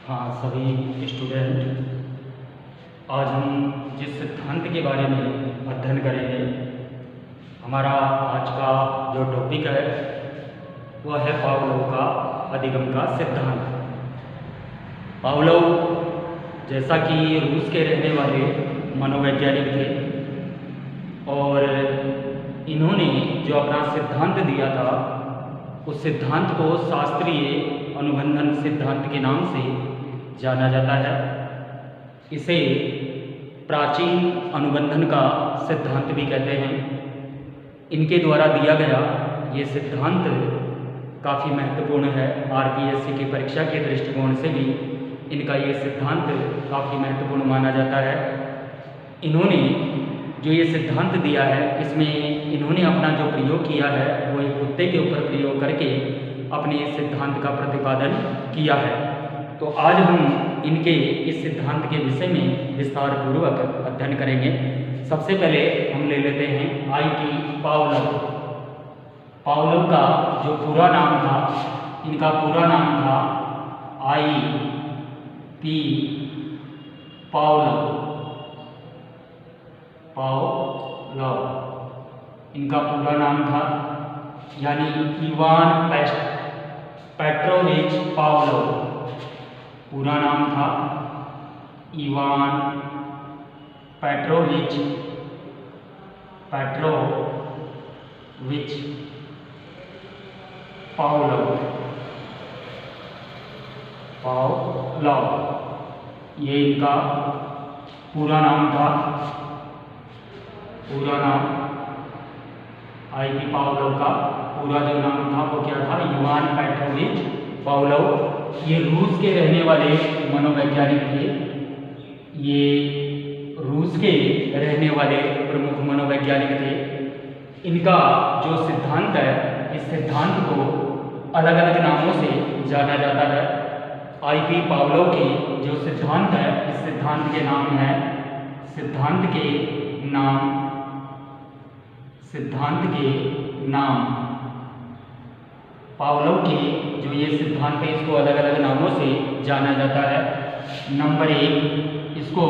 हाँ, सभी स्टूडेंट, आज हम जिस सिद्धांत के बारे में अध्ययन करेंगे, हमारा आज का जो टॉपिक है वह है पावलोव का अधिगम का सिद्धांत। पावलोव जैसा कि रूस के रहने वाले मनोवैज्ञानिक थे और इन्होंने जो अपना सिद्धांत दिया था उस सिद्धांत को शास्त्रीय अनुबंधन सिद्धांत के नाम से जाना जाता है। इसे प्राचीन अनुबंधन का सिद्धांत भी कहते हैं। इनके द्वारा दिया गया ये सिद्धांत काफ़ी महत्वपूर्ण है। आरपीएससी की परीक्षा के दृष्टिकोण से भी इनका ये सिद्धांत काफ़ी महत्वपूर्ण माना जाता है। इन्होंने जो ये सिद्धांत दिया है, इसमें इन्होंने अपना जो प्रयोग किया है वो एक कुत्ते के ऊपर प्रयोग करके अपने इस सिद्धांत का प्रतिपादन किया है। तो आज हम इनके इस सिद्धांत के विषय में विस्तार पूर्वक अध्ययन करेंगे। सबसे पहले हम ले लेते हैं आई.पी. पावलोव। पावलोव का जो पूरा नाम था, इनका पूरा नाम था आई.पी. पावलोव। इनका पूरा नाम था, यानी इवान पेट्रोविच पावलोव। पूरा नाम था इवान पेट्रोविच पावलोव। ये इनका पूरा नाम था। पूरा नाम आई.पी. पावलोव का पूरा जो नाम था वो क्या था? Ivan Petrovich Pavlov. ये रूस के रहने वाले मनोवैज्ञानिक थे। ये रूस के रहने वाले प्रमुख मनोवैज्ञानिक थे। इनका जो सिद्धांत है, इस सिद्धांत को अलग अलग नामों से जाना जाता है। आई.पी. पावलोव के जो सिद्धांत है, इस सिद्धांत के नाम है पावलोव के जो ये सिद्धांत है, इसको अलग अलग नामों से जाना जाता है। नंबर 1, इसको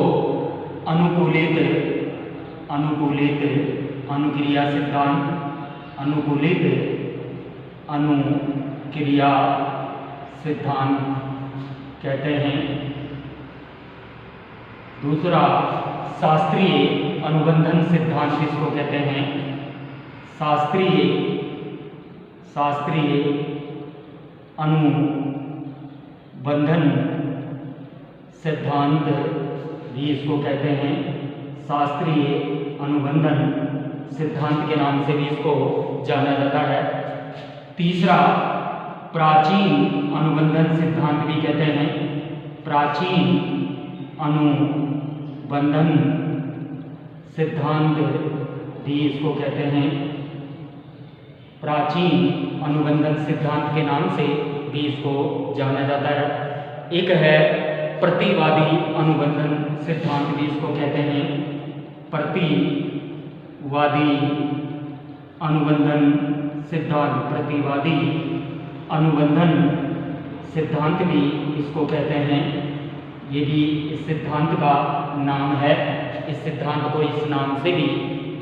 अनुकूलित अनुक्रिया सिद्धांत कहते हैं। दूसरा, शास्त्रीय अनुबंधन सिद्धांत इसको कहते हैं। शास्त्रीय अनुबंधन सिद्धांत भी इसको कहते हैं। शास्त्रीय अनुबंधन सिद्धांत के नाम से भी इसको जाना जाता है। तीसरा, प्राचीन अनुबंधन सिद्धांत भी कहते हैं। प्राचीन अनुबंधन सिद्धांत भी इसको कहते हैं। प्राचीन अनुबंधन सिद्धांत के नाम से भी इसको जाना जाता है। एक है प्रतिवादी अनुबंधन सिद्धांत भी इसको कहते हैं। प्रतिवादी अनुबंधन सिद्धांत भी इसको कहते हैं। ये भी इस सिद्धांत का नाम है। इस सिद्धांत को इस नाम से भी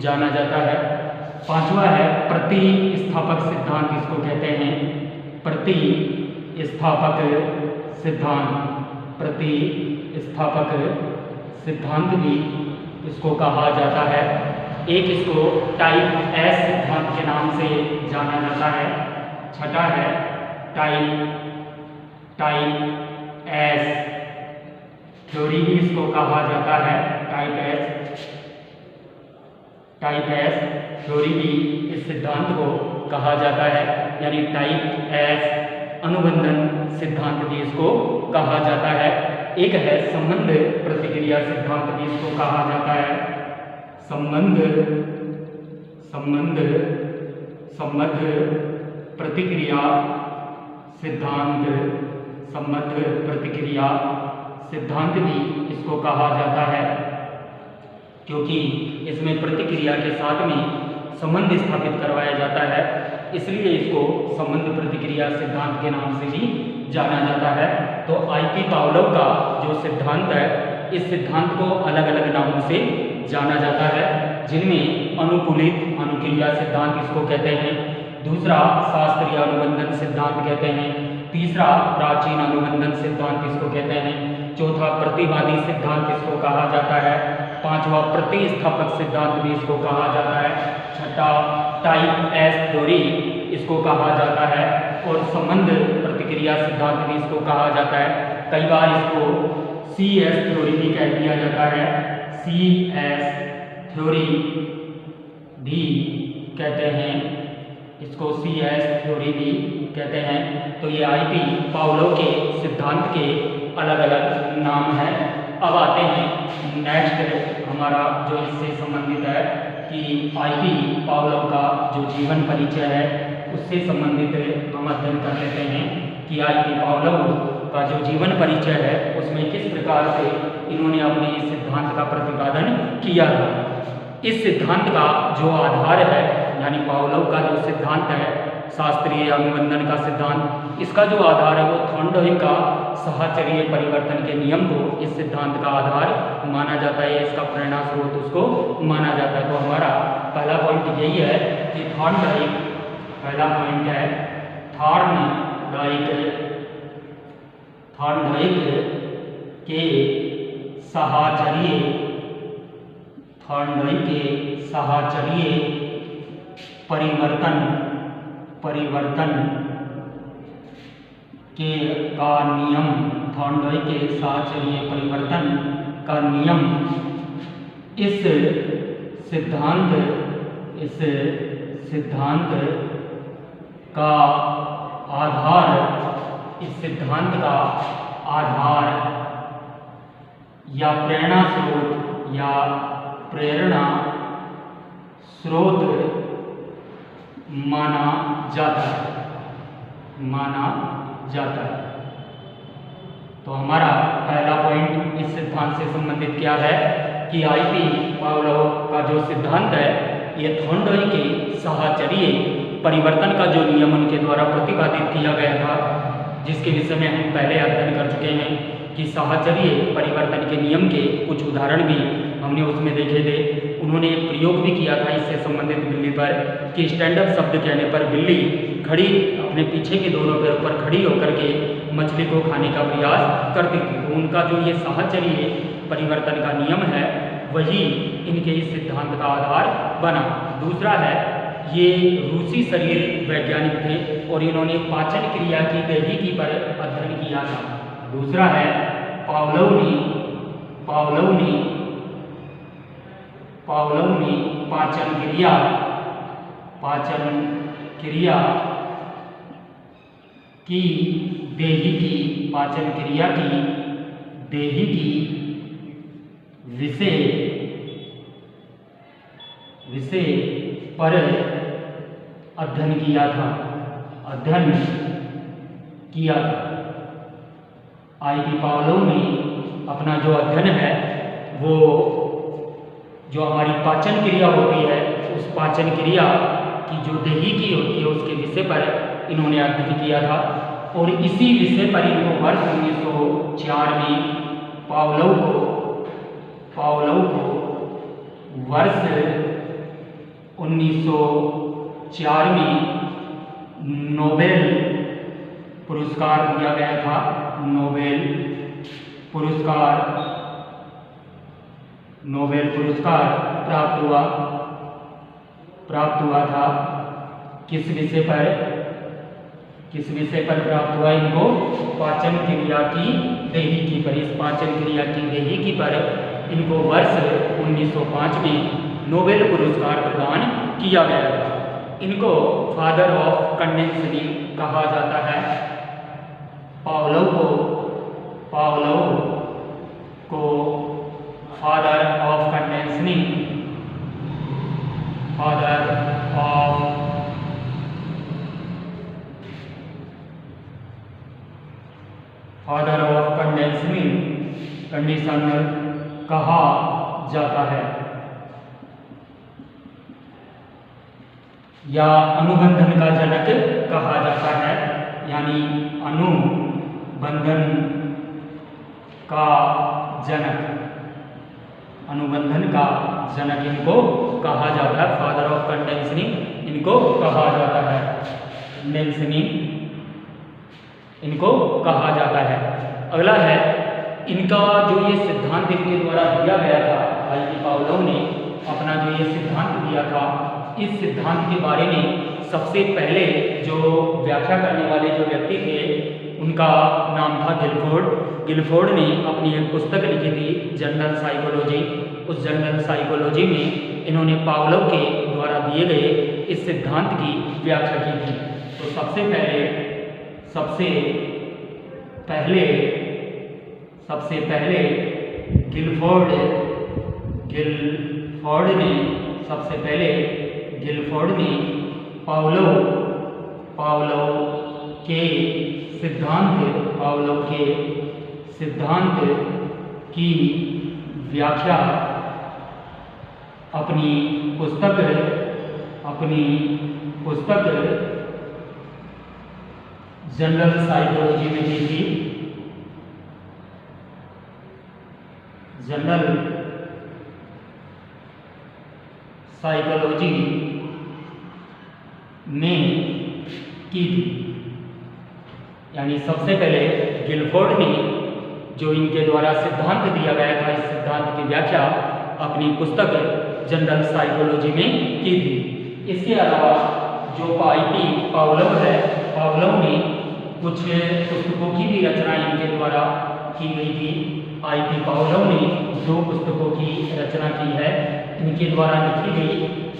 जाना जाता है। पांचवा है प्रतिस्थापक सिद्धांत इसको कहते हैं। प्रतिस्थापक सिद्धांत भी इसको कहा जाता है। एक इसको टाइप एस सिद्धांत के नाम से जाना जाता है। छठा है टाइप एस थ्योरी भी इसको कहा जाता है। टाइप एस थ्योरी भी इस सिद्धांत को कहा जाता है, यानी टाइप एस अनुबंधन सिद्धांत भी इसको कहा जाता है। एक है संबंध प्रतिक्रिया सिद्धांत भी इसको कहा जाता है। संबंध प्रतिक्रिया सिद्धांत भी इसको कहा जाता है, क्योंकि इसमें प्रतिक्रिया के साथ में संबंध स्थापित करवाया जाता है। इसलिए इसको संबंध प्रतिक्रिया सिद्धांत के नाम से भी जाना जाता है। तो आईपी पावलोव का जो सिद्धांत है, इस सिद्धांत को अलग अलग नामों से जाना जाता है, जिनमें अनुकूलित अनुक्रिया सिद्धांत इसको कहते हैं, दूसरा शास्त्रीय अनुबंधन सिद्धांत कहते हैं, तीसरा प्राचीन अनुबंधन सिद्धांत इसको कहते हैं, चौथा प्रतिवादी सिद्धांत इसको कहा जाता है, पांचवा प्रतिस्थापक सिद्धांत भी इसको कहा जाता है, छठा टाइप एस थ्योरी इसको कहा जाता है, और संबंध प्रतिक्रिया सिद्धांत भी इसको कहा जाता है। कई बार इसको CS थ्योरी भी कह दिया जाता है, CS थ्योरी भी कहते हैं, इसको CS थ्योरी भी कहते हैं। तो ये आईपी पावलोव के सिद्धांत के अलग अलग नाम हैं। अब आते हैं नेक्स्ट हमारा जो इससे संबंधित है कि आईपी पावलोव का जो जीवन परिचय है, उससे संबंधित हम अध्ययन कर लेते हैं कि आईपी पावलोव का जो जीवन परिचय है उसमें किस प्रकार से इन्होंने अपने इस सिद्धांत का प्रतिपादन किया था। इस सिद्धांत का जो आधार है, यानी पावलोव का जो सिद्धांत है, शास्त्रीय अनुबंधन का सिद्धांत, इसका जो आधार है वो थॉर्नडाइक का साहचर्य परिवर्तन के नियम को इस सिद्धांत का आधार माना जाता है, इसका प्रेरणा स्रोत उसको माना जाता है। तो हमारा पहला पॉइंट यही है कि थॉर्नडाइक, पहला पॉइंट है थॉर्नडाइक के साहचर्य परिवर्तन के का नियम, थॉर्नडाइक के साहचर्य परिवर्तन का नियम इस सिद्धांत का आधार या प्रेरणा स्रोत माना जाता है। तो हमारा पहला पॉइंट इस सिद्धांत से संबंधित क्या है कि आईपी पावलोव का जो सिद्धांत है, ये थॉर्नडाइक के साहचर्य परिवर्तन का जो नियम उनके द्वारा प्रतिपादित किया गया था, जिसके विषय में हम पहले अध्ययन कर चुके हैं कि साहचर्य परिवर्तन के नियम के कुछ उदाहरण भी हमने उसमें देखे थे। उन्होंने एक प्रयोग भी किया था इससे संबंधित बिल्ली पर कि स्टैंड अप शब्द कहने पर बिल्ली खड़ी अपने पीछे के दोनों पैरों पर खड़ी होकर के मछली को खाने का प्रयास करती थी। तो उनका जो ये साहचर्य परिवर्तन का नियम है, वही इनके इस सिद्धांत का आधार बना। दूसरा है, ये रूसी शरीर वैज्ञानिक थे और इन्होंने पाचन क्रिया की दैहिकी पर अध्ययन किया था। दूसरा है, पावलोव ने पाचन क्रिया की दैहिकी विषय पर अध्ययन किया था। आईपी पावलोव ने अपना जो अध्ययन है, वो जो हमारी पाचन क्रिया होती है, उस पाचन क्रिया की जो दैहिकी होती है उसके विषय पर इन्होंने अध्ययन किया था। और इसी विषय पर इनको वर्ष 1904 में पावलोव को वर्ष 1904 में नोबेल पुरस्कार दिया गया था। नोबेल पुरस्कार प्राप्त हुआ था। किस विषय पर प्राप्त हुआ इनको? पाचन क्रिया की दैहिकी पर। इस पाचन क्रिया की दैहिकी पर इनको वर्ष 1905 में नोबेल पुरस्कार प्रदान किया गया था। इनको फादर ऑफ कंडेंसनिंग कहा जाता है। पावलोव को फादर ऑफ कंडेंसनिंग कंडीशन कहा जाता है, या अनुबंधन का जनक कहा जाता है। यानी अनुबंधन का जनक, अनुबंधन का जनक इनको कहा जाता है। फादर ऑफ कंडेंसनिंग इनको कहा जाता है, कंडेंसनिंग इनको कहा जाता है। अगला है इनका जो ये सिद्धांत इनके द्वारा दिया गया था, आई.पी. पावलोव ने अपना जो ये सिद्धांत दिया था, इस सिद्धांत के बारे में सबसे पहले जो व्याख्या करने वाले जो व्यक्ति थे उनका नाम था गिलफोर्ड। गिलफोर्ड ने अपनी एक पुस्तक लिखी थी जनरल साइकोलॉजी। उस जनरल साइकोलॉजी में इन्होंने पावलोव के द्वारा दिए गए इस सिद्धांत की व्याख्या की थी। तो सबसे पहले गिलफोर्ड ने पावलोव के सिद्धांत की व्याख्या अपनी पुस्तक जनरल साइकोलॉजी में दी थी। जनरल साइकोलॉजी में की थी। यानी सबसे पहले गिलफोर्ड ने जो इनके द्वारा सिद्धांत दिया गया था, इस सिद्धांत की व्याख्या अपनी पुस्तक जनरल साइकोलॉजी में की थी। इसके अलावा जो आई.पी. पावलोव है, पावलोव ने कुछ पुस्तकों की भी रचना इनके द्वारा की गई थी। आई.पी. पावलोव ने 2 पुस्तकों की रचना की है। इनके द्वारा लिखी गई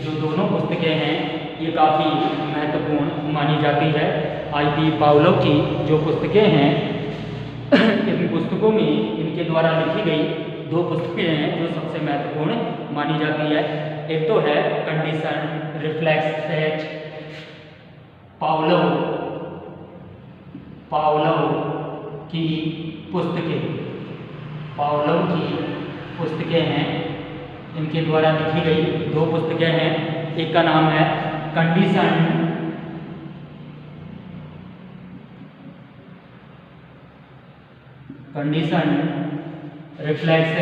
जो दोनों पुस्तकें हैं ये काफ़ी महत्वपूर्ण मानी जाती है। आई.पी. पावलोव की जो पुस्तकें हैं इन पुस्तकों में इनके द्वारा लिखी गई 2 पुस्तकें हैं जो सबसे महत्वपूर्ण मानी जाती है। एक तो है कंडीशन रिफ्लेक्स पावलोव की पुस्तकें हैं। इनके द्वारा लिखी गई 2 पुस्तकें हैं। एक का नाम है कंडीशन रिफ्लेक्स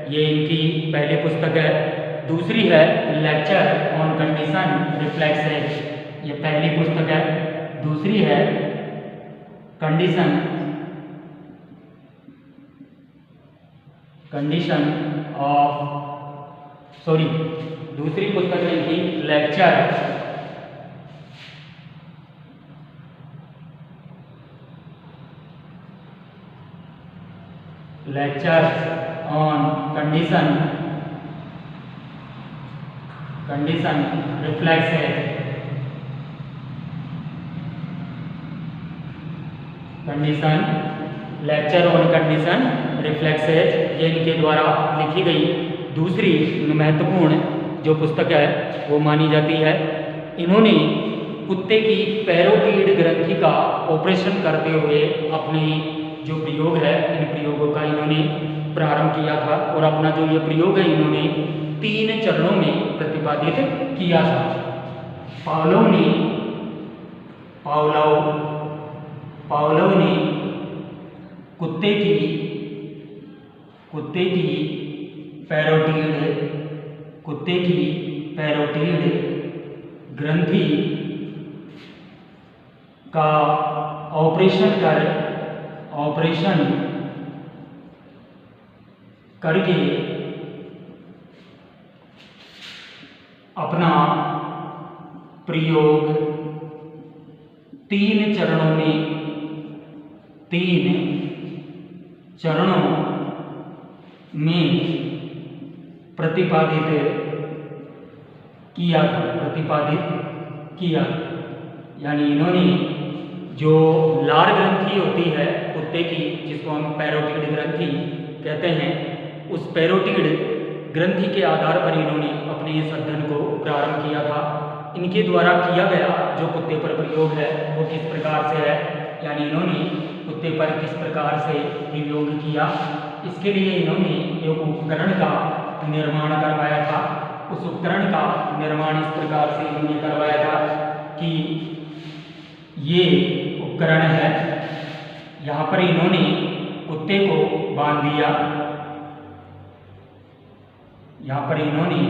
ये इनकी पहली पुस्तक है। दूसरी है लेक्चर ऑन कंडीशन रिफ्लेक्स, ये पहली पुस्तक है। दूसरी है दूसरी पुस्तक है इनकी lecture on condition reflex lecture on condition reflexes, ये इनके द्वारा लिखी गई दूसरी महत्वपूर्ण जो पुस्तक है वो मानी जाती है। इन्होंने कुत्ते की पैरोटीड ग्रंथि का ऑपरेशन करते हुए अपनी जो प्रयोग है, इन प्रयोगों का इन्होंने प्रारंभ किया था और अपना जो ये प्रयोग है इन्होंने 3 चरणों में प्रतिपादित किया था। पावलोव ने कुत्ते की पैरोटीड ग्रंथि का ऑपरेशन करके अपना प्रयोग 3 चरणों में प्रतिपादित किया। यानी इन्होंने जो लार ग्रंथि होती है कुत्ते की, जिसको हम पैरोटीड ग्रंथि कहते हैं, उस पैरोटीड ग्रंथि के आधार पर इन्होंने अपने इस अध्ययन को प्रारंभ किया था। इनके द्वारा किया गया जो कुत्ते पर प्रयोग है वो किस प्रकार से है, यानी इन्होंने कुत्ते पर किस प्रकार से प्रयोग किया, इसके लिए इन्होंने एक उपकरण का निर्माण करवाया था। उस उपकरण का निर्माण इस ये उपकरण है। यहाँ पर इन्होंने कुत्ते को बांध दिया, यहाँ पर इन्होंने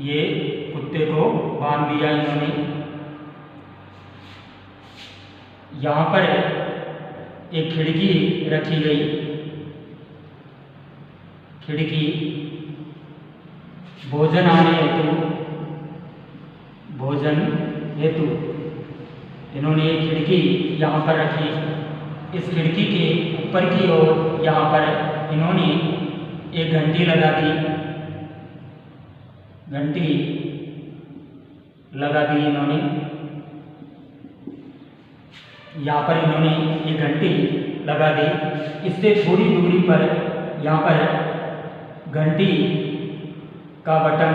ये कुत्ते को बांध दिया इन्होंने। यहाँ पर एक खिड़की रखी गई, खिड़की भोजन आने हेतु, भोजन हेतु इन्होंने एक खिड़की यहाँ पर रखी। इस खिड़की के ऊपर की ओर यहाँ पर इन्होंने एक घंटी लगा दी, घंटी लगा दी इन्होंने। यहाँ पर इन्होंने ये घंटी लगा दी। इससे थोड़ी दूरी पर यहाँ पर घंटी का बटन,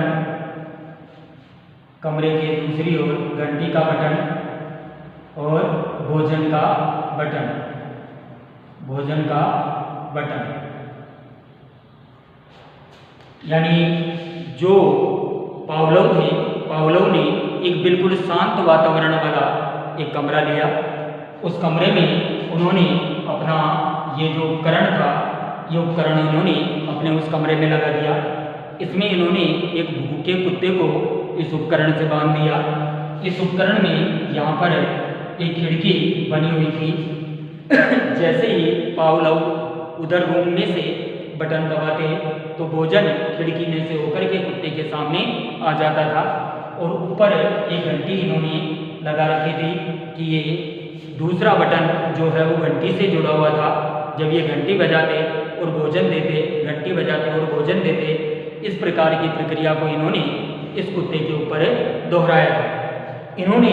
कमरे के दूसरी ओर घंटी का बटन और भोजन का बटन, भोजन का बटन। यानी जो पावलोव थे, पावलोव ने एक बिल्कुल शांत वातावरण वाला एक कमरा लिया। उस कमरे में उन्होंने अपना ये जो उपकरण था, ये उपकरण इन्होंने अपने उस कमरे में लगा दिया। इसमें इन्होंने एक भूखे कुत्ते को इस उपकरण से बांध दिया। इस उपकरण में यहाँ पर एक खिड़की बनी हुई थी। जैसे ही पावलोव उधर घूमने से बटन दबाते तो भोजन खिड़की में से होकर के कुत्ते के सामने आ जाता था। और ऊपर एक घंटी इन्होंने लगा रखी थी कि ये दूसरा बटन जो है वो घंटी से जुड़ा हुआ था। जब ये घंटी बजाते और भोजन देते, घंटी बजाते और भोजन देते, इस प्रकार की प्रक्रिया को इन्होंने इस कुत्ते के ऊपर दोहराया था। इन्होंने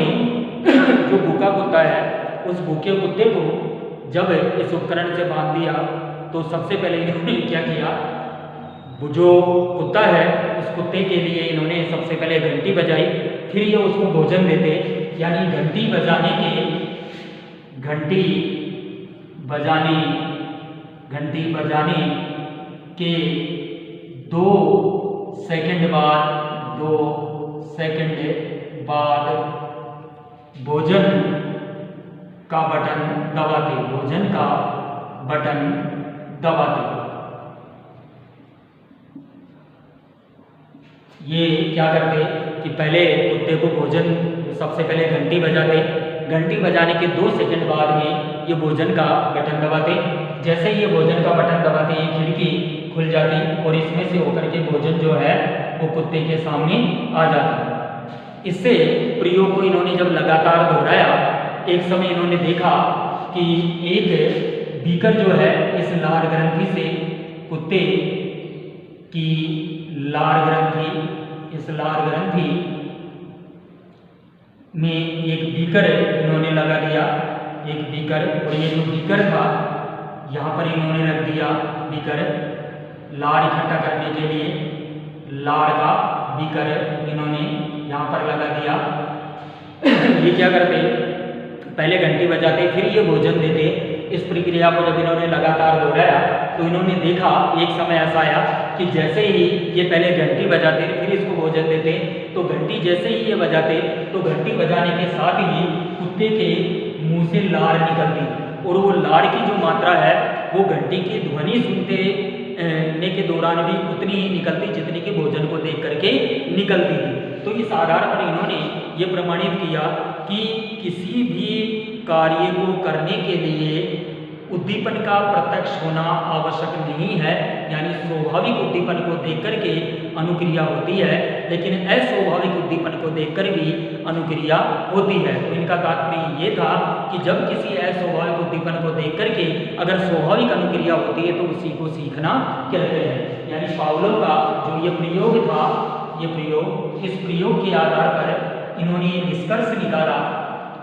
जो भूखा कुत्ता है, उस भूखे कुत्ते को जब इस उपकरण से बांध दिया तो सबसे पहले इन्होंने क्या किया, वो जो कुत्ता है उस कुत्ते के लिए इन्होंने सबसे पहले घंटी बजाई, फिर ये उसको भोजन देते। यानी घंटी बजाने के 2 सेकंड बाद भोजन का बटन दबाते, भोजन का बटन दबाते। ये क्या करते कि पहले कुत्ते को भोजन, सबसे पहले घंटी बजाते, घंटी बजाने के 2 सेकंड बाद में ये भोजन का बटन दबाते। जैसे ही ये भोजन का बटन दबाते ये खिड़की खुल जाती और इसमें से होकर के भोजन जो है वो कुत्ते के सामने आ जाता। इससे प्रयोग को इन्होंने जब लगातार दोहराया, एक समय इन्होंने देखा कि एक बीकर जो है इस लार ग्रंथि से, कुत्ते की लार ग्रंथि, इस लार ग्रंथि में एक बीकर इन्होंने लगा दिया, एक बीकर। और ये जो बीकर था यहाँ पर इन्होंने रख दिया बीकर, लार इकट्ठा करने के लिए लार का बीकर इन्होंने यहाँ पर लगा दिया। ये क्या करते, पहले घंटी बजाते फिर ये भोजन देते। इस प्रक्रिया को जब इन्होंने लगातार दोहराया तो इन्होंने देखा, एक समय ऐसा आया कि जैसे ही ये पहले घंटी बजाते फिर इसको भोजन देते, तो घंटी जैसे ही ये बजाते तो घंटी बजाने के साथ ही कुत्ते के मुंह से लार निकलती, और वो लार की जो मात्रा है वो घंटी की ध्वनि सुनते ने के दौरान भी उतनी ही निकलती जितनी कि भोजन को देख करके निकलती थी। तो इस आधार पर इन्होंने ये प्रमाणित किया कि किसी भी कार्य को करने के लिए उद्दीपन का प्रत्यक्ष होना आवश्यक नहीं है। यानी स्वाभाविक उद्दीपन को देख करके अनुक्रिया होती है, लेकिन अस्वाभाविक उद्दीपन को देखकर भी अनुक्रिया होती है। तो इनका तात्पर्य ये था कि जब किसी अस्वाभाविक उद्दीपन को देख करके अगर स्वाभाविक अनुक्रिया होती है तो उसी को सीखना कहते हैं। यानी पावलोव का जो ये प्रयोग था, ये प्रयोग, इस प्रयोग के आधार पर इन्होंने निष्कर्ष निकाला,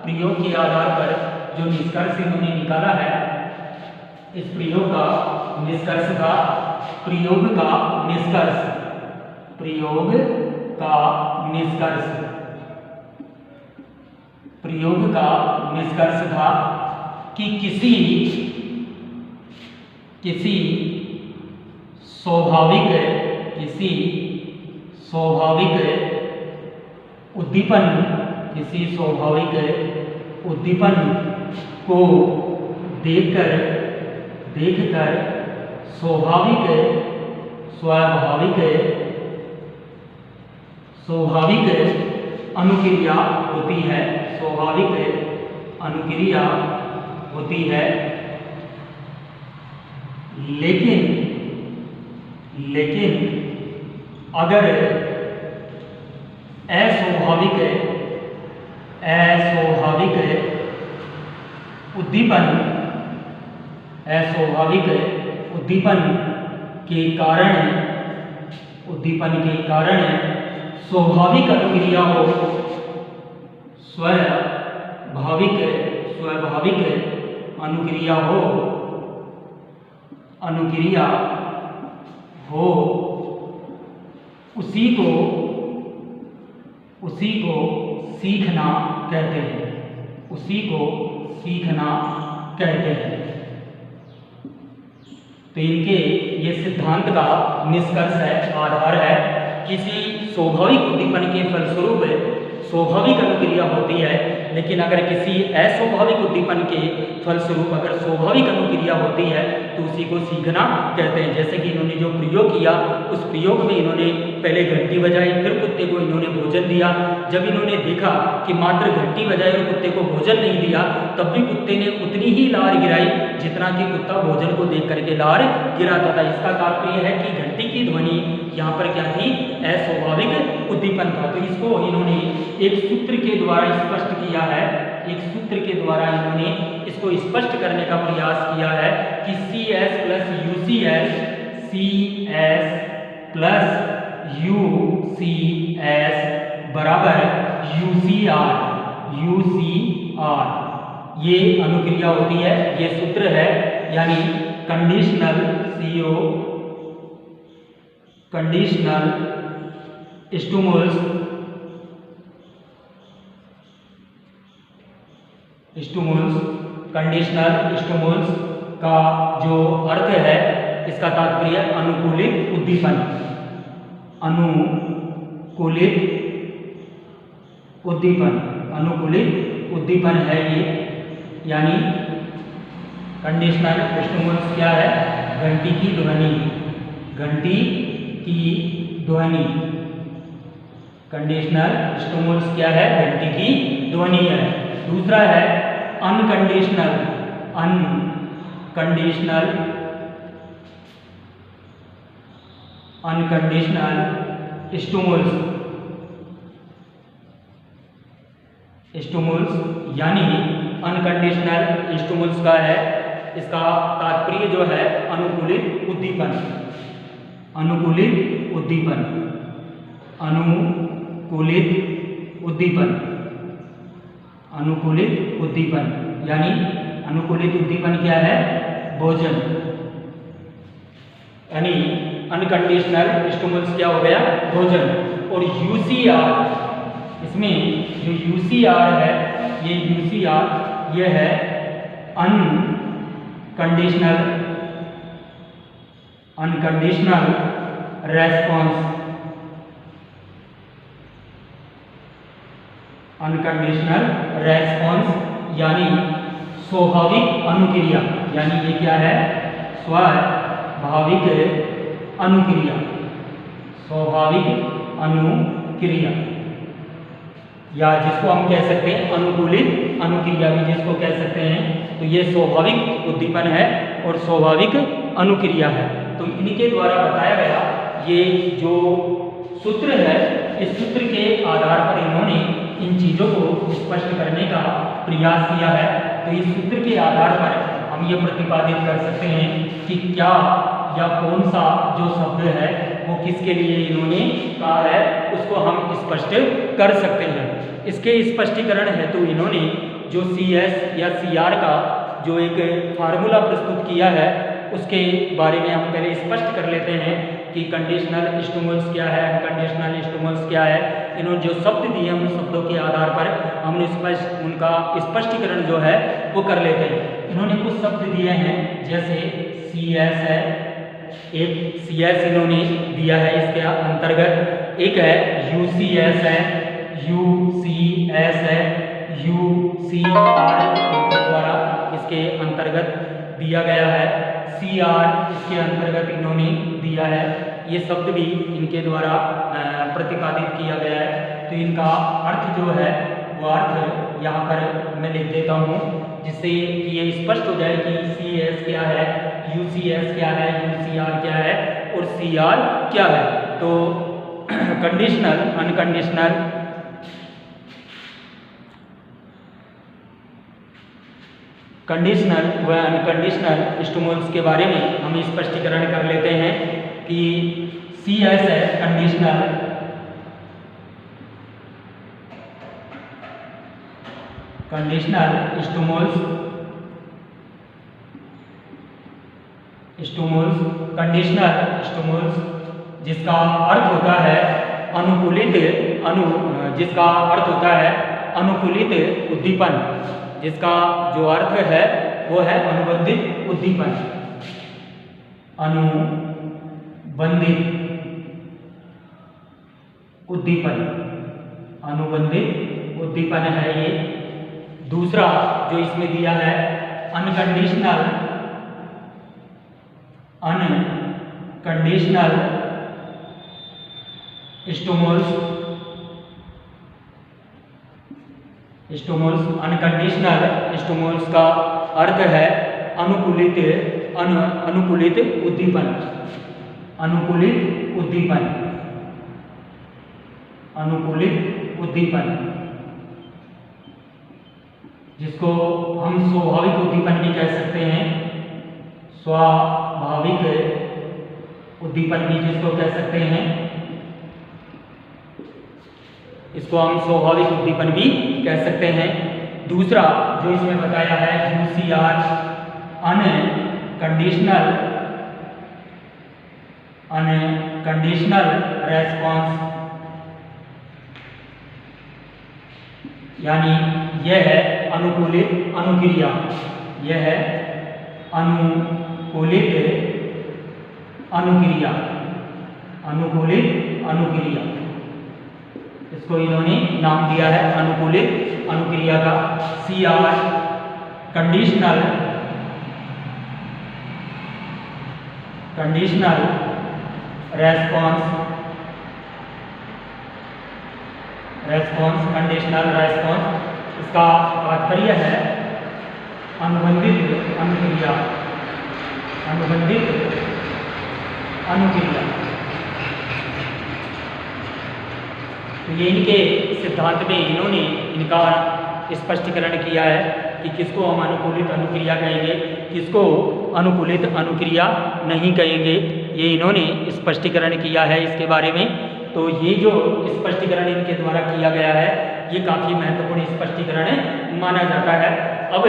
प्रयोग के आधार पर जो निष्कर्ष इन्होंने निकाला है, इस प्रयोग का निष्कर्ष था, प्रयोग का निष्कर्ष, प्रयोग का निष्कर्ष, प्रयोग का निष्कर्ष था कि किसी स्वाभाविक उद्दीपन किसी स्वाभाविक उद्दीपन को देखकर स्वाभाविक अनुक्रिया होती है, स्वाभाविक अनुक्रिया होती है। लेकिन अगर अस्वाभाविक उद्दीपन के कारण स्वाभाविक अनुक्रिया हो, स्वाभाविक अनुक्रिया हो, उसी को सीखना कहते हैं। तो इनके ये सिद्धांत का निष्कर्ष है, आधार है, किसी स्वाभाविक उद्दीपन के फलस्वरूप स्वाभाविक अनुक्रिया होती है, लेकिन अगर किसी अस्वाभाविक उद्दीपन के फलस्वरूप अगर स्वाभाविक अनुक्रिया होती है तो उसी को सीखना कहते हैं। जैसे कि इन्होंने जो प्रयोग किया, उस प्रयोग में इन्होंने पहले घंटी बजाई, फिर कुत्ते को इन्होंने भोजन दिया। जब इन्होंने देखा कि मात्र घंटी बजाई और कुत्ते को भोजन नहीं दिया, तब भी कुत्ते ने उतनी ही लार गिराई जितना कि कुत्ता भोजन को देख करके लार गिराता था। इसका तात्पर्य है कि घंटी की ध्वनि यहाँ पर क्या थी? अस्वाभाविक उद्दीपन था। तो इसको इन्होंने एक सूत्र के द्वारा स्पष्ट किया है, इसको स्पष्ट करने का प्रयास किया है कि CS प्लस UCS बराबर UCR ये अनुक्रिया होती है, ये सूत्र है। यानी कंडीशनल स्टिमुलस का जो अर्थ है, इसका तात्पर्य अनुकूलित उद्दीपन है ये। यानी कंडीशनल स्टिमुलस क्या है? घंटी की ध्वनि। कंडीशनल स्टिमुलस क्या है? घंटी की ध्वनि है। दूसरा है अनकंडीशनल स्टिमुलस। यानी अनकंडीशनल स्टिमुलस का है, इसका तात्पर्य जो है अनुकूलित उद्दीपन। यानी अनुकूलित उद्दीपन क्या है? भोजन। यानी अनकंडीशनल स्टिमुलस क्या हो गया? भोजन। और UCR, इसमें जो UCR है, ये है अनकंडीशनल रेस्पॉन्स। यानी स्वाभाविक अनुक्रिया। यानी ये क्या है? स्वाभाविक अनुक्रिया। या जिसको हम कह सकते हैं अनुकूलित अनुक्रिया भी जिसको कह सकते हैं। तो ये स्वाभाविक उद्दीपन है और स्वाभाविक अनुक्रिया है। तो इनके द्वारा बताया गया ये जो सूत्र है, इस सूत्र के आधार पर इन्होंने इन चीज़ों को स्पष्ट करने का प्रयास किया है। तो इस सूत्र के आधार पर हम ये प्रतिपादित कर सकते हैं कि क्या या कौन सा जो शब्द है वो किसके लिए इन्होंने कहा है, उसको हम स्पष्ट कर सकते हैं। इसके स्पष्टीकरण है तो इन्होंने जो CS या CR का जो एक फार्मूला प्रस्तुत किया है, उसके बारे में हम पहले स्पष्ट कर लेते हैं कि कंडीशनल स्टिमुलस क्या है, अनकंडीशनल स्टिमुलस क्या है। इन्होंने जो शब्द दिए हैं, उन शब्दों के आधार पर हम उनका स्पष्टीकरण जो है वो कर लेते हैं। इन्होंने कुछ शब्द दिए हैं, जैसे CS है, एक CS इन्होंने दिया है इसके अंतर्गत, एक है UCS है, UCS है, UCR इनके द्वारा इसके अंतर्गत दिया गया है, CR इसके अंतर्गत इन्होंने दिया है। ये शब्द भी इनके द्वारा प्रतिपादित किया गया है। तो इनका अर्थ जो है वो अर्थ यहाँ पर मैं लिख देता हूँ, जिससे कि ये स्पष्ट हो जाए कि CS क्या है, UCS क्या है, UCR क्या है और CR क्या है। तो कंडीशनल, अनकंडीशनल, कंडीशनल व अनकंडीशनल स्टिमुलस के बारे में हम स्पष्टीकरण कर लेते हैं कि CS है conditional, conditional stimulus, conditional stimulus जिसका अर्थ होता है अनुकूलित जिसका अर्थ होता है अनुकूलित उद्दीपन, जिसका जो अर्थ है वो है अनुबंधित उद्दीपन, अनुबंधित उद्दीपन, अनुबंधित उद्दीपन है ये। दूसरा जो इसमें दिया है unconditional, unconditional stimulus, unconditional stimulus का अर्थ है अनुकूलित अनुकूलित उद्दीपन, अनुकूलित उद्दीपन, अनुकूलित उद्दीपन, जिसको हम स्वाभाविक उद्दीपन भी कह सकते हैं, स्वाभाविक उद्दीपन भी जिसको कह सकते हैं, इसको हम स्वाभाविक उद्दीपन भी कह सकते हैं। दूसरा जो इसमें बताया है UCR, अनकंडीशनल, अनकंडीशनल रेस्पॉन्स, यानी यह है अनुकूलित अनुक्रिया, यह है अनुकूलित अनुक्रिया, अनुकूलित अनुक्रिया, इसको इन्होंने नाम दिया है अनुकूलित अनुक्रिया का। CR conditional, conditional response, conditional response, इसका तात्पर्य है अनुबंधित अनुक्रिया, अनुबंधित अनुक्रिया। तो ये इनके सिद्धांत में इन्होंने इनका स्पष्टीकरण किया है कि किसको हम अनुकूलित अनुक्रिया कहेंगे, किसको अनुकूलित अनुक्रिया नहीं कहेंगे, ये इन्होंने स्पष्टीकरण किया है इसके बारे में। तो ये जो स्पष्टीकरण इनके द्वारा किया गया है ये काफ़ी महत्वपूर्ण स्पष्टीकरण माना जाता है। अब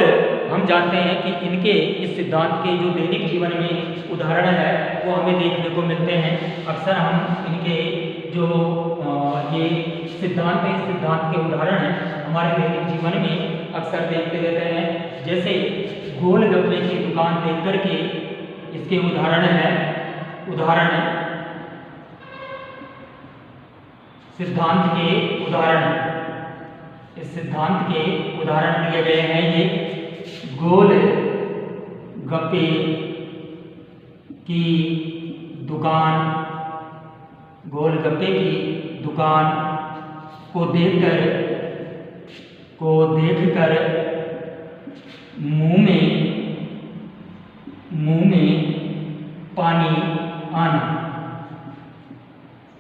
हम जानते हैं कि इनके इस सिद्धांत के जो दैनिक जीवन में उदाहरण है वो हमें देखने को मिलते हैं। अक्सर हम इनके जो ये सिद्धांत है, इस सिद्धांत के उदाहरण हैं हमारे दैनिक जीवन में अक्सर देखते रहते हैं। जैसे गोलगप्पे की दुकान देख करके इसके उदाहरण है, उदाहरण सिद्धांत के उदाहरण, इस सिद्धांत के उदाहरण दिए गए हैं। ये गोलगप्पे की दुकान, गोलगप्पे की दुकान को देखकर मुंह में पानी आना,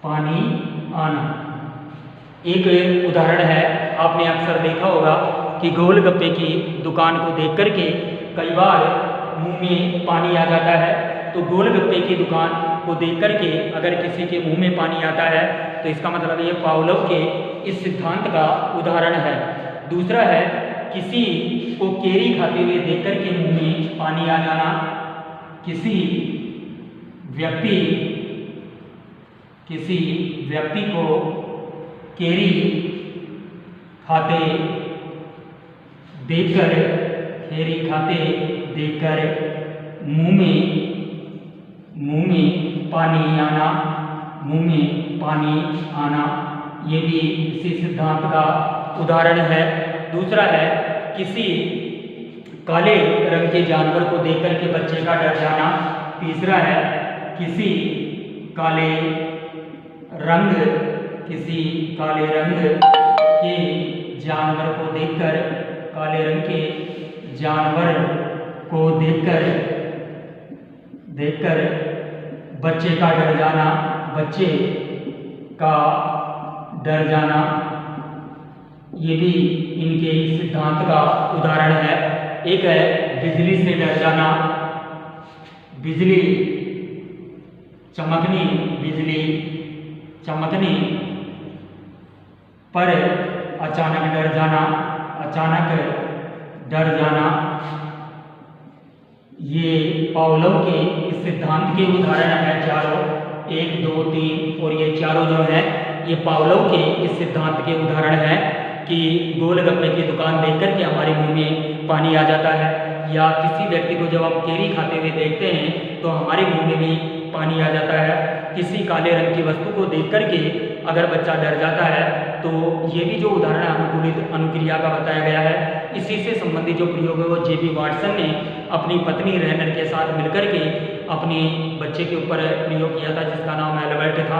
पानी आना एक उदाहरण है। आपने अक्सर देखा होगा कि गोलगप्पे की दुकान को देख करके कई बार मुंह में पानी आ जाता है। तो गोलगप्पे की दुकान को देख करके अगर किसी के मुंह में पानी आता है तो इसका मतलब ये पावलोव के इस सिद्धांत का उदाहरण है। दूसरा है किसी को केरी खाते हुए देख करके मुंह में पानी आ जाना, किसी व्यक्ति को केरी खाते देखकर मुंह में पानी आना, ये भी इसी सिद्धांत का उदाहरण है। दूसरा है किसी काले रंग के जानवर को देख करके बच्चे का डर जाना। तीसरा है किसी काले रंग के जानवर को देखकर, काले रंग के जानवर को देखकर बच्चे का डर जाना, बच्चे का डर जाना, ये भी इनके सिद्धांत का उदाहरण है। एक है बिजली से डर जाना, बिजली चमकनी पर अचानक डर जाना, ये पावलोव के इस सिद्धांत के उदाहरण है चारों, 1, 2, 3 और ये चारों जो है ये पावलोव के इस सिद्धांत के उदाहरण है कि गोलगप्पे की दुकान देख करके हमारे मुंह में पानी आ जाता है, या किसी व्यक्ति को जब हम केरी खाते हुए देखते हैं तो हमारे मुंह में भी पानी आ जाता है। किसी काले रंग की वस्तु को देख करके अगर बच्चा डर जाता है तो ये भी जो उदाहरण अनुकूलित अनुक्रिया का बताया गया है। इसी से संबंधित जो प्रयोग है वो जे.बी. वाटसन ने अपनी पत्नी रेनर के साथ मिलकर के अपने बच्चे के ऊपर प्रयोग किया था, जिसका नाम एल्बर्ट था।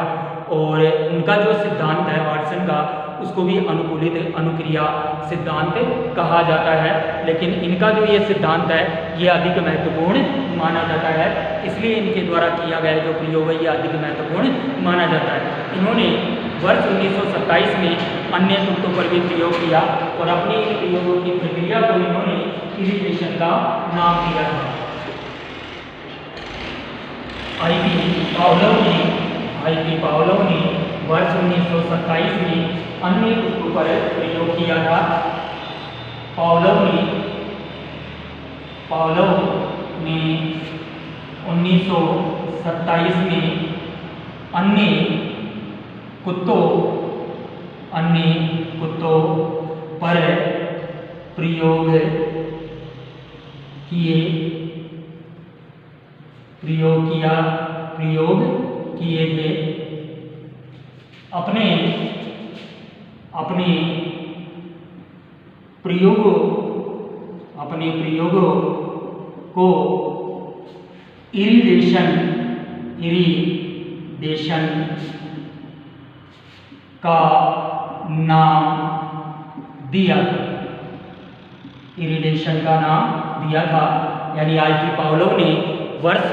और उनका जो सिद्धांत है वाटसन का, उसको भी अनुकूलित अनुक्रिया सिद्धांत कहा जाता है। लेकिन इनका जो ये सिद्धांत है ये अधिक महत्वपूर्ण माना जाता है, इसलिए इनके द्वारा किया गया जो प्रयोग है ये अधिक महत्वपूर्ण माना जाता है। इन्होंने वर्ष 1927 में अन्य तत्वों पर भी प्रयोग किया और अपनी इन प्रयोगों की प्रक्रिया को इन्होंने इरिगेशन का नाम दिया था। आई.पी. पावलोव ने वर्ष 1927 में अन्य तत्वों पर प्रयोग किया था। पावलोव ने 1927 में अन्य कुत्तों पर प्रयोग किए थे। अपने प्रयोगों को इरिगेशन का नाम दिया था। यानी आई.पी. पावलोव ने वर्ष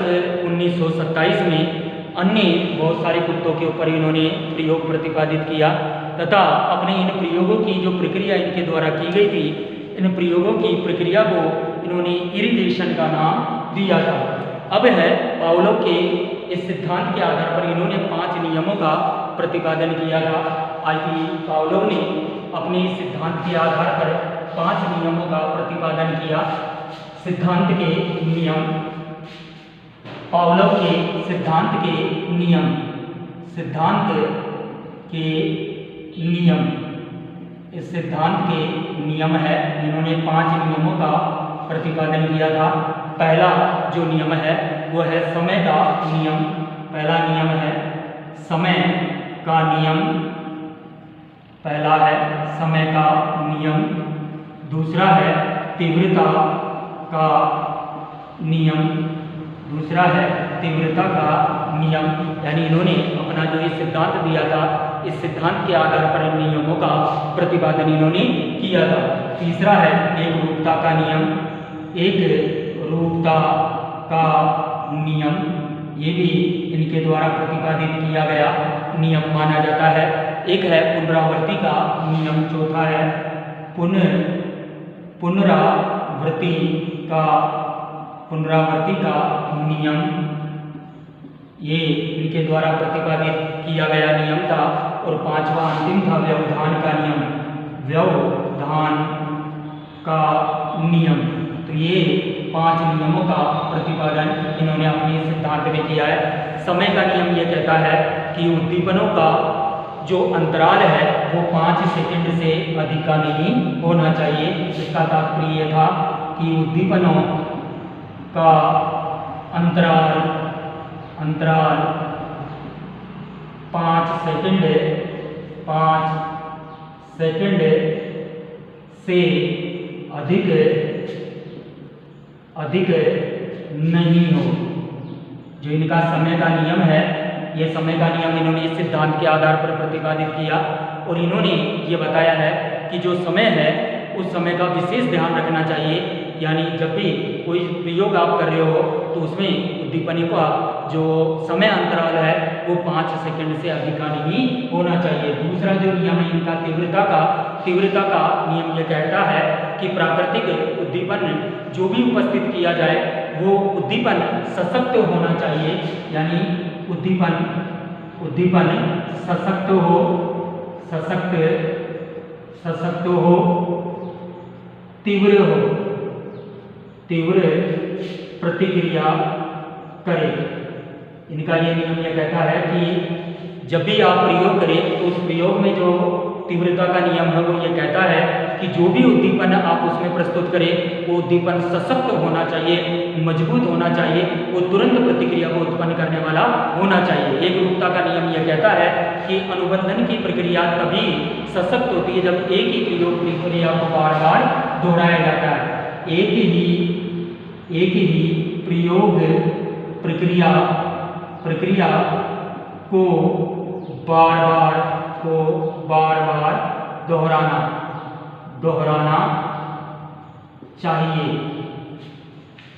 1927 में अन्य बहुत सारे कुत्तों के ऊपर इन्होंने प्रयोग प्रतिपादित किया तथा अपने इन प्रयोगों की जो प्रक्रिया इनके द्वारा की गई थी, इन प्रयोगों की प्रक्रिया को इन्होंने इरिगेशन का नाम दिया था। अब है पावलोव के इस सिद्धांत के आधार पर इन्होंने 5 नियमों का प्रतिपादन किया था। आई.पी. पावलोव ने अपने सिद्धांत के आधार पर 5 नियमों का प्रतिपादन किया। सिद्धांत के नियम, पावलोव के सिद्धांत के नियम, इस सिद्धांत के नियम है। इन्होंने 5 नियमों का प्रतिपादन किया था। पहला जो नियम है वो है समय का नियम। पहला नियम है समय का नियम, पहला है समय का नियम। दूसरा है तीव्रता का नियम, दूसरा है तीव्रता का नियम। यानी इन्होंने अपना जो ये सिद्धांत दिया था, इस सिद्धांत के आधार पर इन नियमों का प्रतिपादन इन्होंने किया था। तीसरा है एकरूपता का नियम, एकरूपता का नियम, ये भी इनके द्वारा प्रतिपादित किया गया नियम माना जाता है। एक है पुनरावृत्ति का नियम, चौथा है पुनरावृत्ति का नियम, ये इनके द्वारा प्रतिपादित किया गया नियम था। और 5वां अंतिम था व्यवधान का नियम, व्यवधान का नियम। तो ये 5 नियमों का प्रतिपादन इन्होंने अपने सिद्धांत में किया है। समय का नियम ये कहता है कि उद्दीपनों का जो अंतराल है वो 5 सेकंड से अधिक का नहीं होना चाहिए। इसका तात्पर्य ये था कि उद्दीपनों का अंतराल 5 सेकंड 5 सेकंड से अधिक नहीं हो। जो इनका समय का नियम है, ये समय का नियम इन्होंने इस सिद्धांत के आधार पर प्रतिपादित किया और इन्होंने ये बताया है कि जो समय है उस समय का विशेष ध्यान रखना चाहिए। यानी जब भी कोई प्रयोग आप कर रहे हो तो उसमें उद्दीपन का जो समय अंतराल है वो 5 सेकंड से अधिक का नहीं होना चाहिए। दूसरा जो नियम है इनका तीव्रता का नियम ये कहता है कि प्राकृतिक उद्दीपन जो भी उपस्थित किया जाए वो उद्दीपन सशक्त होना चाहिए। यानी उद्दीपन सशक्त हो, तीव्र प्रतिक्रिया करे। इनका ये नियम ये कहता है कि जब भी आप प्रयोग करें तो उस प्रयोग में जो तीव्रता का नियम है वो ये कहता है कि जो भी उद्दीपन आप उसमें प्रस्तुत करें वो उद्दीपन सशक्त होना चाहिए, मजबूत होना चाहिए, वो तुरंत प्रतिक्रिया को उत्पन्न करने वाला होना चाहिए। एकरूपता का नियम यह कहता है कि अनुबंधन की प्रक्रिया तभी सशक्त होती है जब एक ही प्रक्रिया को बार बार दोहराया जाता है। एक ही प्रयोग प्रक्रिया को बार बार दोहराना चाहिए।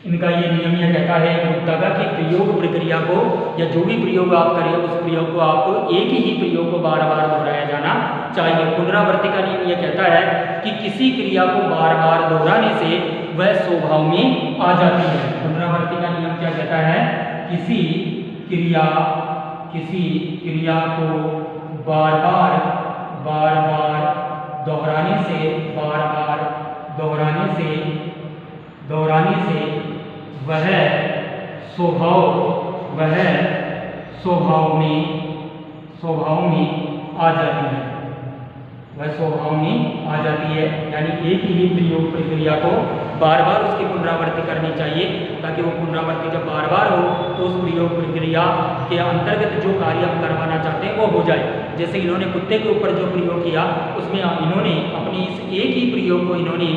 इनका ये नियम यह कहता है एकरूपता का कि प्रयोग प्रक्रिया को या जो भी प्रयोग आप करें उस प्रयोग को आपको एक ही प्रयोग को बार बार दोहराया जाना चाहिए। पुनरावृत्ति का नियम यह कहता है कि किसी क्रिया को बार बार दोहराने से वह स्वभाव में आ जाती है। पुनरावृत्ति का नियम क्या कहता है? किसी क्रिया को बार बार दोहराने से वह स्वभाव में आ जाती है। यानी एक ही प्रयोग प्रक्रिया को बार बार उसकी पुनरावृत्ति करनी चाहिए ताकि वो पुनरावृत्ति जब बार बार हो तो उस प्रयोग प्रक्रिया के अंतर्गत जो कार्य हम करवाना चाहते हैं वो हो जाए। जैसे इन्होंने कुत्ते के ऊपर जो प्रयोग किया उसमें इन्होंने अपनी इस एक ही प्रयोग को इन्होंने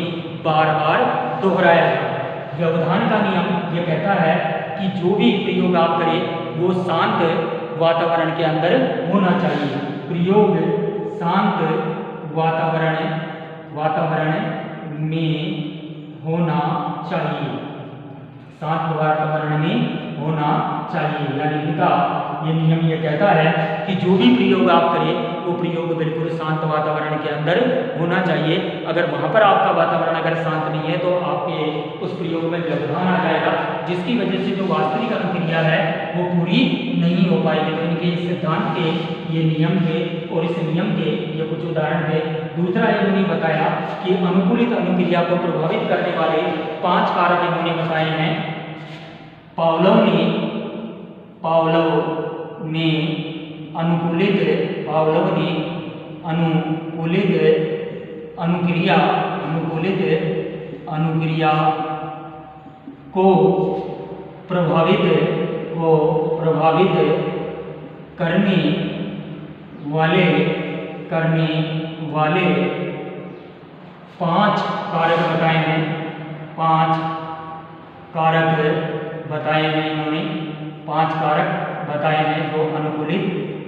बार बार दोहराया। व्यवधान का नियम ये कहता है कि जो भी प्रयोग आप करें वो शांत वातावरण के अंदर होना चाहिए। प्रयोग शांत वातावरण में होना चाहिए। यानी इनका ये नियम ये कहता है कि जो भी प्रयोग आप करें वो प्रयोग बिल्कुल शांत वातावरण के अंदर होना चाहिए। अगर वहाँ पर आपका वातावरण अगर शांत नहीं है तो आपके उस प्रयोग में व्यवधान आ जाएगा, जिसकी वजह से जो वास्तविक अनुक्रिया है वो पूरी नहीं हो पाएगी। तो इनके इस सिद्धांत के ये नियम थे और इस नियम के ये कुछ उदाहरण थे। दूसरा इन्होंने बताया कि अनुकूलित अनुक्रिया को प्रभावित करने वाले 5 कारक इन्होंने बताए हैं। पावलोव ने अनुकूलित अनुक्रिया को प्रभावित करने वाले 5 कारक बताए हैं। 5 कारक बताए हैं इन्होंने, 5 कारक बताए हैं जो अनुकूलित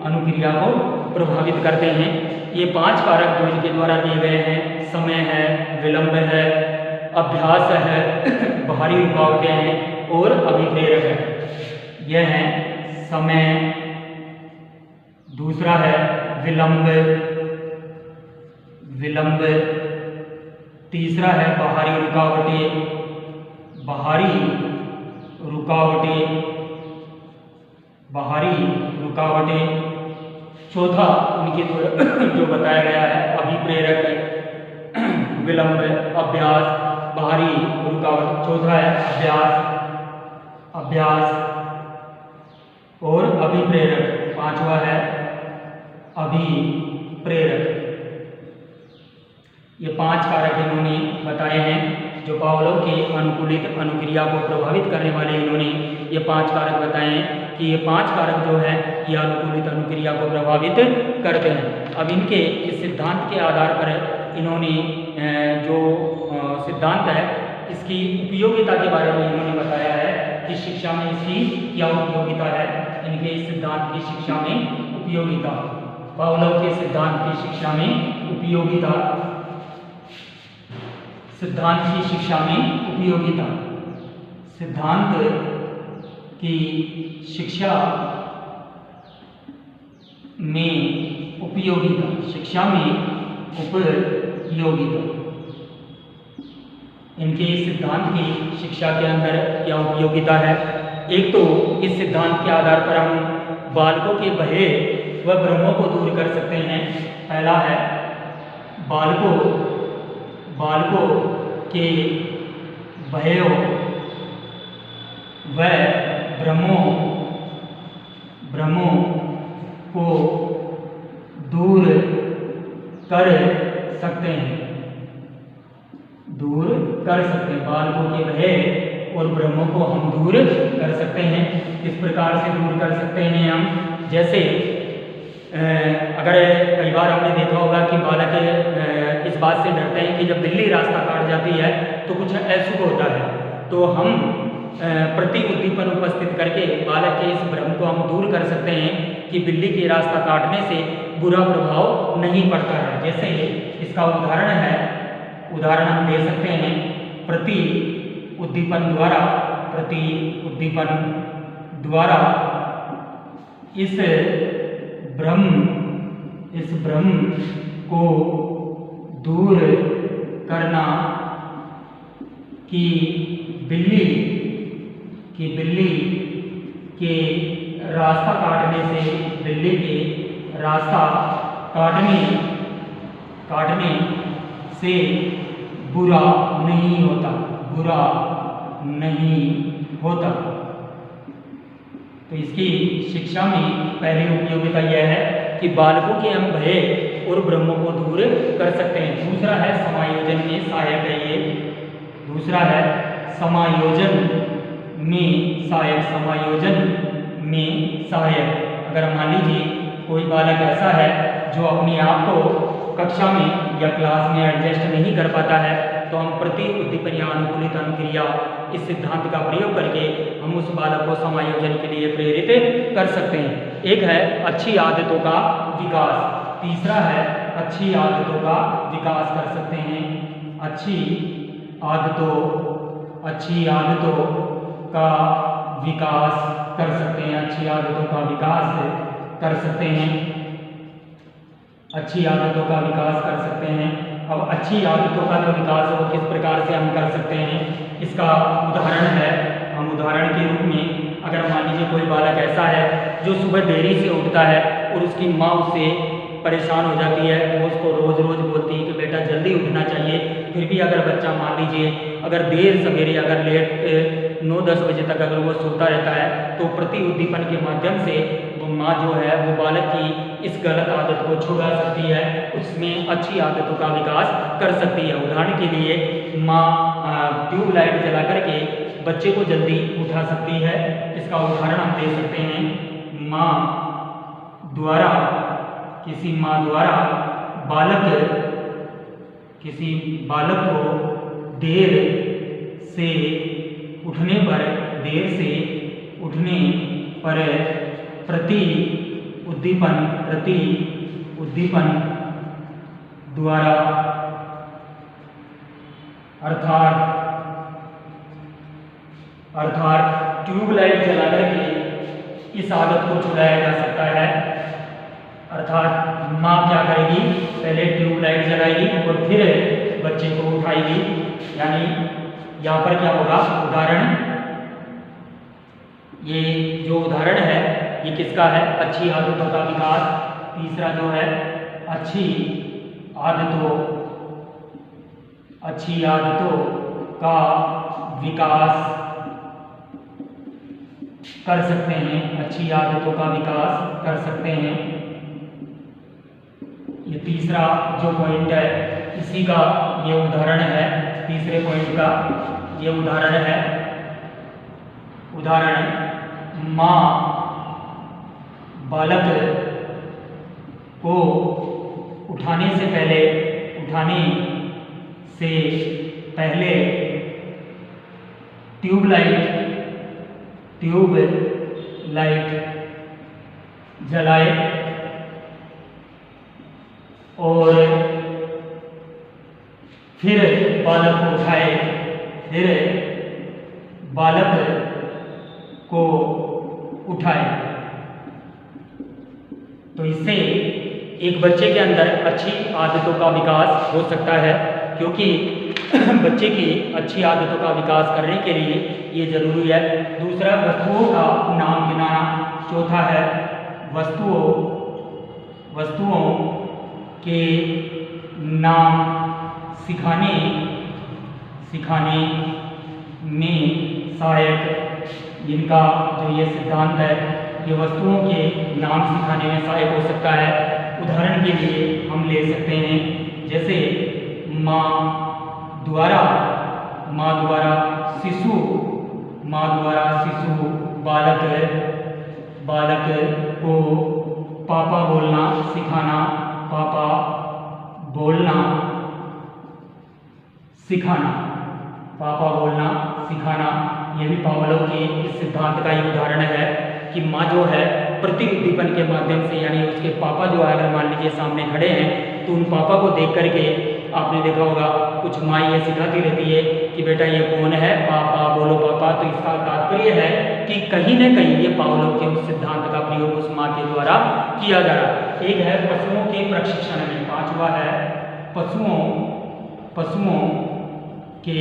अनुक्रिया को प्रभावित करते हैं। ये 5 कारक जो इनके द्वारा दिए गए हैं, समय है, विलंब है, अभ्यास है, बाहरी रुकावटें हैं और अभिप्रेरक है। यह है समय, दूसरा है विलंब, तीसरा है बाहरी रुकावटें, चौथा उनके जो बताया गया है अभिप्रेरक, विलंब, अभ्यास, बाहरी रुकावट। चौथा है अभ्यास और अभिप्रेरक। 5वां है अभिप्रेरक। ये 5 कारक इन्होंने बताए हैं जो पावलोव के अनुकूलित अनुक्रिया को प्रभावित करने वाले इन्होंने ये 5 कारक बताए हैं कि ये 5 कारक जो है ये अनुकूलित अनुक्रिया को प्रभावित करते हैं। अब इनके इस सिद्धांत के आधार पर इन्होंने जो सिद्धांत है इसकी उपयोगिता के बारे में इन्होंने बताया है कि शिक्षा में इसकी क्या उपयोगिता है। इनके इस सिद्धांत की शिक्षा में उपयोगिता, पावलोव के सिद्धांत की शिक्षा में उपयोगिता, सिद्धांत की शिक्षा में उपयोगिता, सिद्धांत की शिक्षा में उपयोगिता, शिक्षा में उपयोगिता। इनके इस सिद्धांत की शिक्षा के अंदर क्या उपयोगिता है। एक तो इस सिद्धांत के आधार पर हम बालकों के भय व भ्रमों को दूर कर सकते हैं। पहला है बालकों के भयों व भ्रमों को दूर कर सकते हैं, दूर कर सकते हैं। बालकों के भय और भ्रमों को हम दूर कर सकते हैं। किस प्रकार से दूर कर सकते हैं हम, जैसे अगर कई बार हमने देखा होगा कि बालक इस बात से डरते हैं कि जब बिल्ली रास्ता काट जाती है तो कुछ अशुभ होता है, तो हम प्रति उद्दीपन उपस्थित करके बालक के इस भ्रम को हम दूर कर सकते हैं कि बिल्ली के रास्ता काटने से बुरा प्रभाव नहीं पड़ता है। जैसे इसका उदाहरण हम दे सकते हैं प्रति उद्दीपन द्वारा इस भ्रम को दूर करना कि बिल्ली के रास्ता काटने से बुरा नहीं होता। तो इसकी शिक्षा में पहली उपयोगिता यह है कि बालकों के हम भय और भ्रमों को दूर कर सकते हैं। दूसरा है समायोजन में सहायक है ये, दूसरा है समायोजन में सहायक। अगर मान लीजिए कोई बालक ऐसा है जो अपने आप को कक्षा में या क्लास में एडजस्ट नहीं कर पाता है, तो हम प्रति उद्दीपन या अनुकूलित अनुक्रिया इस सिद्धांत का प्रयोग करके हम उस बालक को समायोजन के लिए प्रेरित कर सकते हैं। एक है अच्छी आदतों का विकास, तीसरा है अच्छी आदतों का विकास कर सकते हैं। अच्छी आदतों का विकास कर सकते हैं, अच्छी आदतों का विकास कर सकते हैं, अच्छी आदतों का विकास कर सकते हैं। अब अच्छी आदतों का जो विकास है वो किस प्रकार से हम कर सकते हैं, इसका उदाहरण है। हम उदाहरण के रूप में अगर मान लीजिए कोई बालक ऐसा है जो सुबह देरी से उठता है और उसकी माँ उससे परेशान हो जाती है, वो उसको रोज़ बोलती है कि बेटा जल्दी उठना चाहिए, फिर भी अगर बच्चा मान लीजिए अगर देर सवेरे अगर लेट 9-10 बजे तक अगर वो सोता रहता है, तो प्रति उद्दीपन के माध्यम से वो माँ जो है वो बालक की इस गलत आदत को छुड़ा सकती है, उसमें अच्छी आदतों का विकास कर सकती है। उदाहरण के लिए माँ ट्यूबलाइट जला करके बच्चे को जल्दी उठा सकती है। इसका उदाहरण हम दे सकते हैं, किसी माँ द्वारा किसी बालक को देर से उठने पर प्रति उद्दीपन द्वारा अर्थात ट्यूबलाइट जला करके इस आदत को छुड़ाया जा सकता है। अर्थात माँ क्या करेगी, पहले ट्यूबलाइट जलाएगी और फिर बच्चे को उठाएगी। यानी यहाँ पर क्या होगा, उदाहरण, ये जो उदाहरण है ये किसका है, अच्छी आदतों का विकास। तीसरा जो है अच्छी आदतों का विकास कर सकते हैं, अच्छी आदतों का विकास कर सकते हैं। ये तीसरा जो पॉइंट है इसी का ये उदाहरण है। तीसरे पॉइंट का ये उदाहरण है। उदाहरण, माँ बालक को उठाने से पहले ट्यूबलाइट जलाए और फिर बालक को उठाए, तो इससे एक बच्चे के अंदर अच्छी आदतों का विकास हो सकता है, क्योंकि बच्चे की अच्छी आदतों का विकास करने के लिए ये जरूरी है। दूसरा, वस्तुओं का नाम गिनाना। चौथा है वस्तुओं के नाम सिखाने में सहायक। इनका जो ये सिद्धांत है, ये वस्तुओं के नाम सिखाने में सहायक हो सकता है। उदाहरण के लिए हम ले सकते हैं, जैसे माँ द्वारा शिशु, बालक को पापा बोलना सिखाना। ये भी पावलोव के इस सिद्धांत का ही उदाहरण है कि माँ जो है प्रति उद्दीपन के माध्यम से, यानी उसके पापा जो है, अगर मान लीजिए सामने खड़े हैं, तो उन पापा को देख करके आपने देखा होगा कुछ माँ ये सिखाती रहती है कि बेटा ये कौन है, पापा बोलो पापा। तो इसका तात्पर्य है कि कहीं न कहीं ये पावलोव के उस सिद्धांत का प्रयोग उस माँ के द्वारा किया जा रहा है। एक है पशुओं के प्रशिक्षण में। पांचवा है पशुओं के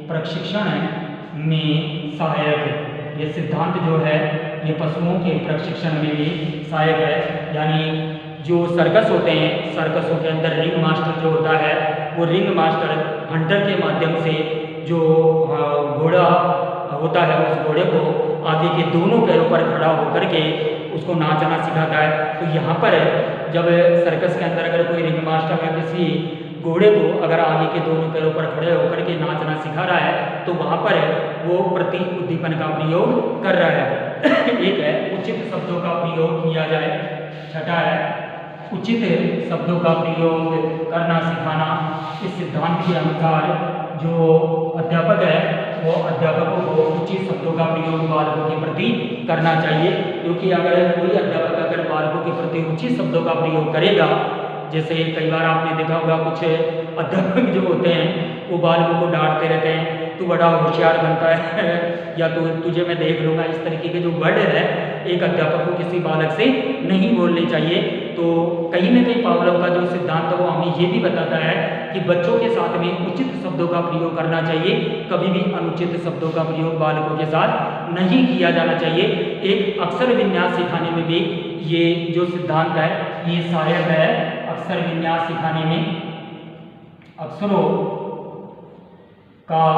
प्रशिक्षण में सहायक। ये सिद्धांत जो है ये पशुओं के प्रशिक्षण में भी सहायक है। यानी जो सर्कस होते हैं, सर्कसों के अंदर रिंग मास्टर जो होता है, वो रिंग मास्टर हंटर के माध्यम से जो घोड़ा होता है, उस घोड़े को आगे के दोनों पैरों पर खड़ा होकर के उसको नाचना सिखाता है। तो यहाँ पर जब सर्कस के अंदर अगर कोई रिंग मास्टर या किसी घोड़े को अगर आगे के दोनों पैरों पर खड़े होकर के नाचना सिखा रहा है, तो वहाँ पर वो प्रति उद्दीपन का प्रयोग कर रहा है। एक है उचित शब्दों का प्रयोग किया जाए। छठा है उचित शब्दों का प्रयोग करना सिखाना। इस सिद्धांत के अनुसार जो अध्यापक है, वो अध्यापकों को उचित शब्दों का प्रयोग बालकों के प्रति करना चाहिए, क्योंकि अगर कोई अध्यापक अगर बालकों के प्रति उचित शब्दों का प्रयोग करेगा, जैसे कई बार आपने देखा होगा कुछ अध्यापक जो होते हैं वो बालकों को डांटते रहते हैं, तू बड़ा होशियार बनता है या तो तुझे मैं देख लूँगा। इस तरीके के जो वर्ड है एक अध्यापक को किसी बालक से नहीं बोलने चाहिए। तो कहीं न कहीं पावलोव का जो सिद्धांत है वो हमें ये भी बताता है कि बच्चों के साथ में उचित शब्दों का प्रयोग करना चाहिए, कभी भी अनुचित शब्दों का प्रयोग बालकों के साथ नहीं किया जाना चाहिए। एक अक्षर विन्यास सिखाने में भी ये जो सिद्धांत है ये सहायक है। अक्षर विन्यास सिखाने में, अक्षरों का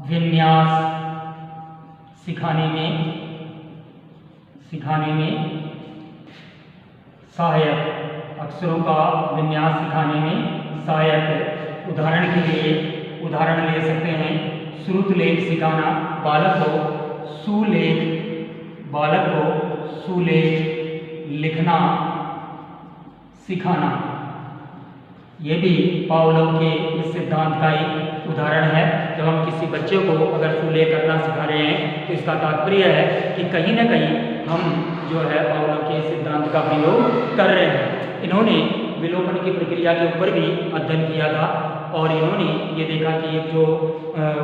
विन्यास सिखाने में सहायक। अक्षरों का विन्यास सिखाने में सहायक। उदाहरण के लिए उदाहरण ले सकते हैं, श्रुतलेख सिखाना। बालक को सुलेख लिखना सिखाना। ये भी पावलोव के इस सिद्धांत का ही उदाहरण है। जब हम किसी बच्चे को अगर सुलेख करना सिखा रहे हैं, तो इसका तात्पर्य है कि कहीं न कहीं हम जो है पावलोव के सिद्धांत का प्रयोग कर रहे हैं। इन्होंने विलोपन की प्रक्रिया के ऊपर भी अध्ययन किया था और इन्होंने ये देखा कि एक जो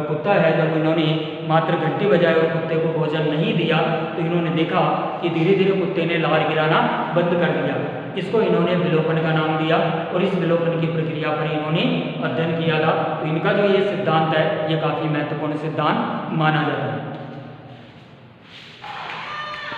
कुत्ता है, जब इन्होंने मात्र घंटी बजाई और कुत्ते को भोजन नहीं दिया, तो इन्होंने देखा कि धीरे धीरे कुत्ते ने लार गिराना बंद कर दिया। इसको इन्होंने विलोपन का नाम दिया और इस विलोपन की प्रक्रिया पर इन्होंने अध्ययन किया था। तो इनका जो ये सिद्धांत है ये काफ़ी महत्वपूर्ण सिद्धांत माना जाता है।